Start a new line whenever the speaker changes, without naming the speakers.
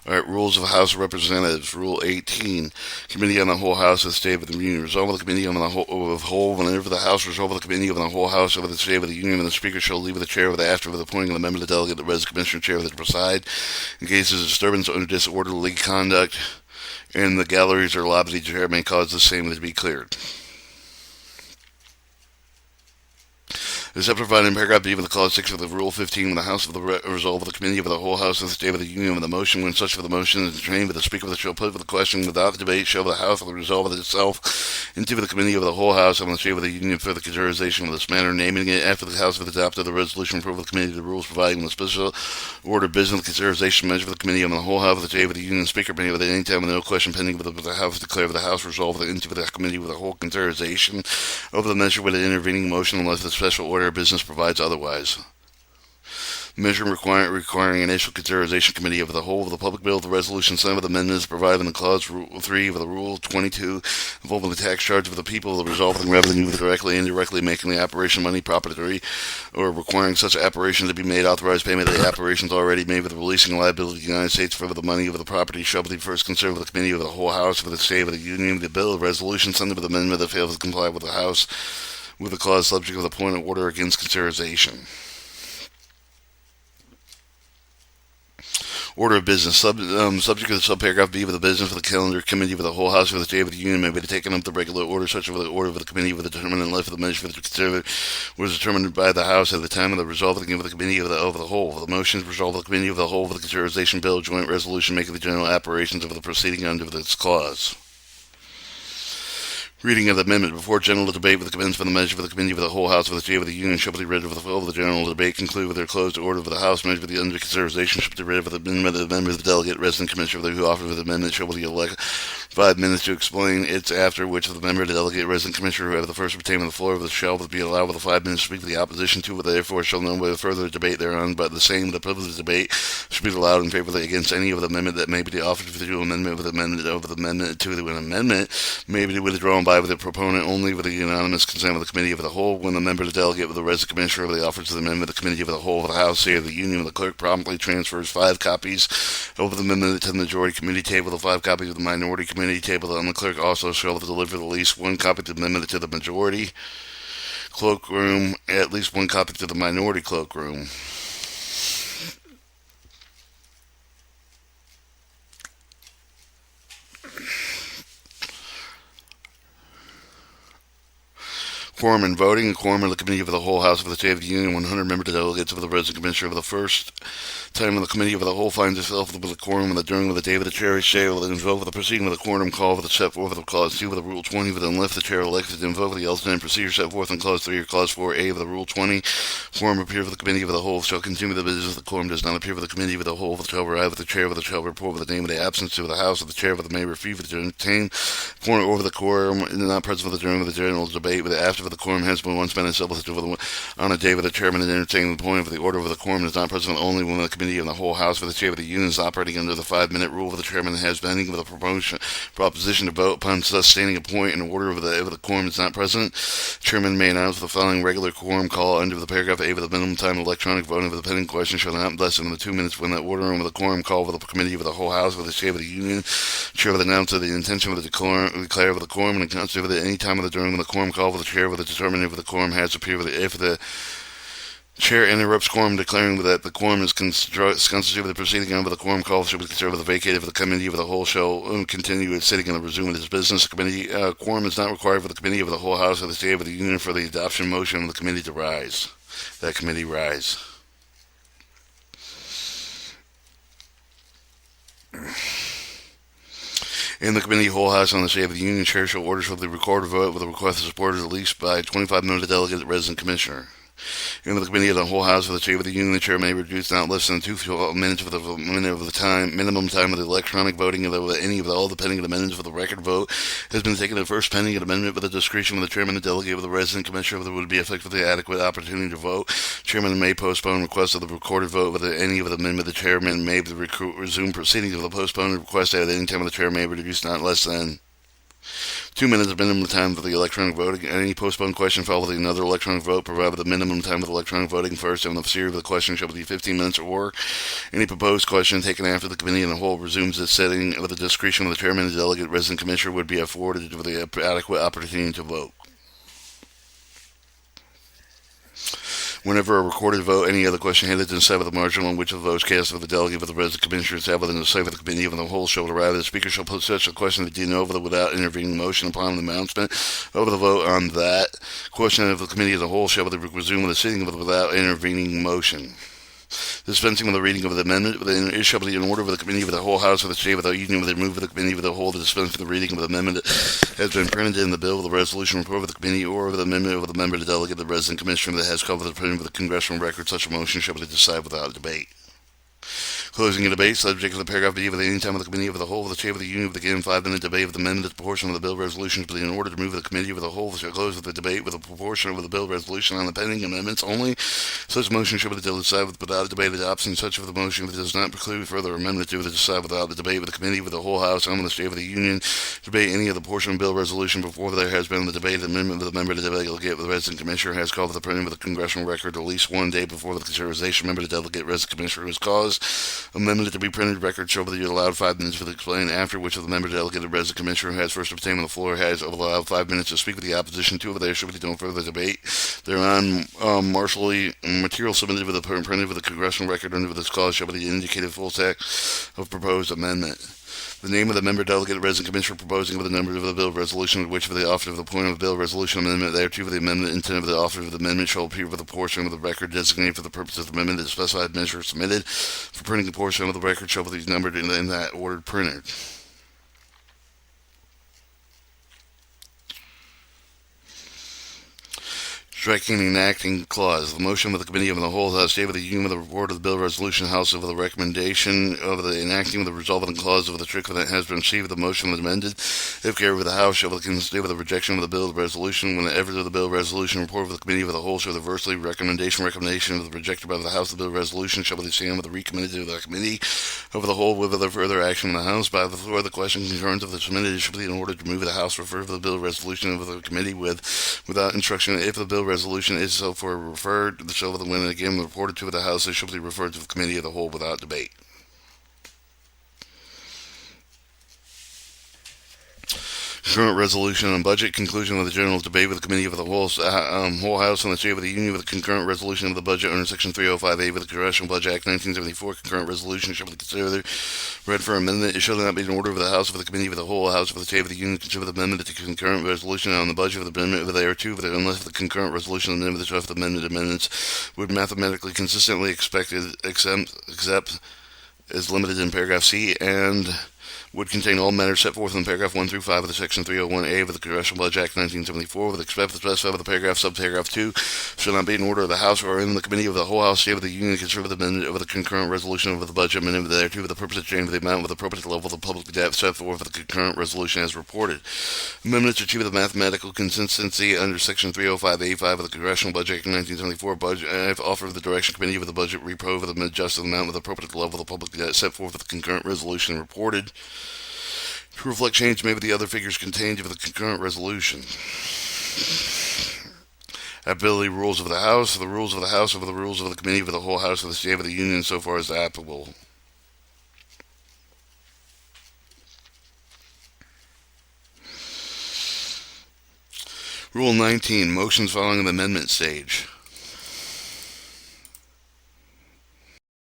All right, Rules of the House of Representatives. Rule 18. Committee on the Whole House of the State of the Union. Resolve of the Committee on the Whole whenever the House resolve of the Committee on the Whole House of the State of the Union, and the Speaker shall leave the chair of the after of the appointing of the member of the delegate, the resident commissioner chair of the preside, in cases of disturbance or disorderly conduct in the galleries or lobbies. The chair may cause the same to be cleared. Except provided in paragraph B of the clause 6 of the Rule 15, when the House of the resolve of the Committee of the Whole House of the State of the Union, with the motion, when such for the motion is entertained, but the Speaker shall put for the question without debate, shall the House of the resolve of itself into the Committee of the Whole House of the State of the Union for the consideration of this matter, naming it after the House of adopted the resolution approved of the Committee of the rules providing the special order of business consideration measure for the Committee of the Whole House of the State of the Union. Speaker may at any time with no question pending with the House declare the House resolve into the Committee with the whole consideration over the measure with an intervening motion unless the special order of business provides otherwise. Measure requiring initial consideration committee of the whole of the public bill. The resolution some of the amendments provided in the clause 3 of the Rule 22 involving the tax charge of the people, the resolving revenue directly and indirectly making the operation money proprietary, or requiring such operation to be made authorized payment of the operations already made with releasing liability to the United States for the money of the property shall be first considered with the committee of the whole House of the State of the Union. The bill of resolution sent with amendment that fails to comply with the House with the clause subject of the point of order against consideration. Order of business. Subject to subparagraph B of the business of the calendar committee of the whole House of the State of the Union may be taken up the regular order, such as the order of the committee with the determinant left of the measure for the consider was determined by the House at the time of the resolving of the committee of the whole. The motions resolve of the committee of the whole of the consideration bill, joint resolution making the general operations of the proceeding under this clause. Reading of the amendment. Before general debate with the commencement of the measure for the committee of the whole House of the State of the Union shall be read with the flow of the general debate conclude with their closed order of the House measure for the under consideration shall be read with the amendment of the member of the delegate resident commissioner who offered the amendment shall be elected 5 minutes to explain its after which the member of the delegate resident commissioner who have the first obtained on the floor of the shall be allowed with the 5 minutes to speak for the opposition to it, therefore shall no way further debate thereon, but the same the privilege of debate should be allowed in favor against any of the amendment that may be offered for the amendment with amendment over the amendment to an amendment may be withdrawn by the proponent only with the unanimous consent of the committee of the whole. When the member of the delegate with the resident commissioner of the offer to the amendment of the committee of the whole of the House State of the Union, the clerk promptly transfers 5 copies of the amendment to the majority committee table, the 5 copies of the minority committee table, and the clerk also shall deliver at least 1 copy of the amendment to the majority cloakroom, at least 1 copy to the minority cloakroom. Quorum and voting. A quorum of the Committee of the Whole House of the State of the Union, 100 member delegates of the Resident Commissioner of the first time of the Committee of the Whole finds itself with a quorum of the during of the day of the chair shall invoke the proceeding with a quorum call for the set forth of clause 2 of the Rule 20, but then left the chair elected to invoke the alternate procedure set forth in clause 3 or clause 4A of the Rule 20. Quorum appear for the Committee of the Whole shall continue the business. The quorum does not appear for the Committee of the Whole shall arrive with the chair of the shall report with the name of the absence to the House of the chair of the may refuse to entertain point over the quorum not present for the during of the general debate, but after the quorum has been once been established on a day with the chairman and entertaining the point of the order of the quorum is not present only when the Committee of the Whole House for the chair of the Union is operating under the 5-minute rule of the chairman has been with a proposition to vote upon sustaining a point in order of the quorum is not present. Chairman may announce the following regular quorum call under the paragraph A of the minimum time electronic voting for the pending question shall not less than the 2 minutes when the order of the quorum call for the Committee of the Whole House for the chair of the Union. Chair will announce the intention of the declare of the quorum and consider that any time of the during of the quorum call for the chair with the determining if the quorum has appeared if the chair interrupts quorum, declaring that the quorum is constituted with the proceeding under the quorum call shall be considered with the vacated of the Committee of the Whole shall continue its sitting and resume its business. The committee quorum is not required for the Committee of the Whole House of the State of the Union for the adoption motion of the committee to rise. That committee rise. In the Committee Whole House on the State of the Union, chair shall orders for the recorded vote with the request of support at least by 25 minutes of delegate resident commissioner. In the Committee of the Whole House of the State of the Union, the chair may reduce not less than 2 minutes of the minimum time of the electronic voting of any of all the pending amendments for the record vote has been taken at first pending an amendment with the discretion of the chairman and delegate with the resident commissioner that would be effective with the adequate opportunity to vote. Chairman may postpone request of the recorded vote with any of the amendment. The chairman may resume proceedings of the postponed request at any time of the chair may reduce not less than 2 minutes of minimum time for the electronic voting. Any postponed question followed with another electronic vote, provided the minimum time of the electronic voting first, and the series of the question shall be 15 minutes or any proposed question taken after the committee in the whole resumes its sitting with the discretion of the chairman and the delegate resident commissioner would be afforded with the adequate opportunity to vote. Whenever a recorded vote, any other question handed to decide with the margin on which of the votes cast for the delegate of the resident commissioner is within the sight of the committee of the whole shall arrive. The speaker shall put such a question to de novo without intervening motion upon the announcement of the vote on that question of the committee as a whole shall resume the sitting without intervening motion. Dispensing with the reading of the amendment, it shall be in order of the committee of the whole House of the State without union with the move of the committee of the whole to dispense with the reading of the amendment that has been printed in the bill of the resolution report of the committee or of the amendment of the member of the delegate of the resident commissioner that has covered the printing of the congressional record. Such a motion shall be decided without debate. Closing a debate, subject to the paragraph B of any time of the committee of the whole of the chamber of the union of the given 5-minute debate of the amendment portion of the bill resolution to be in order to move the committee of the whole shall close the debate with a proportion of the bill resolution on the pending amendments only. Such motion shall be decided without debate. Adopting such of the motion that does not preclude further amendment to decide without the debate with the committee of the whole House on the state of the union debate any of the portion of bill resolution before there has been the debate. The amendment of the member of the delegate with the resident commissioner has called for the printing of the congressional record at least one day before the consideration member of the delegate resident commissioner has caused amendment to be printed. Record shall be allowed 5 minutes for the explain, after which of the member delegated resident commissioner has first obtained on the floor has allowed 5 minutes to speak with the opposition to. There shall be no further debate thereon. Martially material submitted with the printed with the congressional record under this clause shall be the indicated full text of proposed amendment. The name of the member delegate resident commissioner proposing of the number of the bill resolution with which for the author of the point of the bill resolution amendment thereto for the amendment intent of the author of the amendment shall appear with a portion of the record designated for the purpose of the amendment. The specified measure submitted for printing a portion of the record shall be numbered in that order printed. Striking and enacting clause. The motion of the committee of the whole House State of the Union of the report of the bill resolution House of the recommendation of the enacting of the resolving clause of the trick that has been received. The motion was amended. If carried with the House, shall consider with the rejection of the bill resolution. Whenever the bill resolution report of the committee of the whole shall adversely recommendation of the rejected by the House of the bill resolution shall be the same with the recommitted to the committee of the whole with other further action in the House by the floor. The question concurrent of the submitted shall be in order to move the House refer to the bill resolution of the committee without instruction. If the bill resolution is so for referred, the shall when again reported to the House, it shall be referred to the committee of the whole without debate. Concurrent resolution on budget. Conclusion of the general debate with the committee of the whole House on the State of the Union with the concurrent resolution of the budget under Section 305A of the Congressional Budget Act 1974. Concurrent resolution shall be considered read for amendment. It shall not be in order of the House of the committee of the whole House of the State of the Union consider the amendment to the concurrent resolution on the budget of the amendment of thereto, unless the concurrent resolution on the amendment of the amendments would mathematically consistently expected except is limited in paragraph C and would contain all matters set forth in paragraph 1 through 5 of the Section 301A of the Congressional Budget Act 1974, with except the specified with the paragraph subparagraph 2, shall not be in order of the House or in the committee of the whole House, State of the Union, consider the amendment of the concurrent resolution of the budget amendment thereto for the purpose of changing the amount with the appropriate level of the public debt set forth for the concurrent resolution as reported. Amendments to achieve the mathematical consistency under Section 305A5 of the Congressional Budget Act 1974, budget offer of the Direction Committee of the Budget repro of the adjusted amount with the appropriate level of the public debt set forth for the concurrent resolution reported. To reflect change made with the other figures contained of the concurrent resolution. Applicability rules of the House, the rules of the House over the rules of the Committee of the whole House of the State of the Union so far as applicable. Rule 19. Motions following the amendment stage.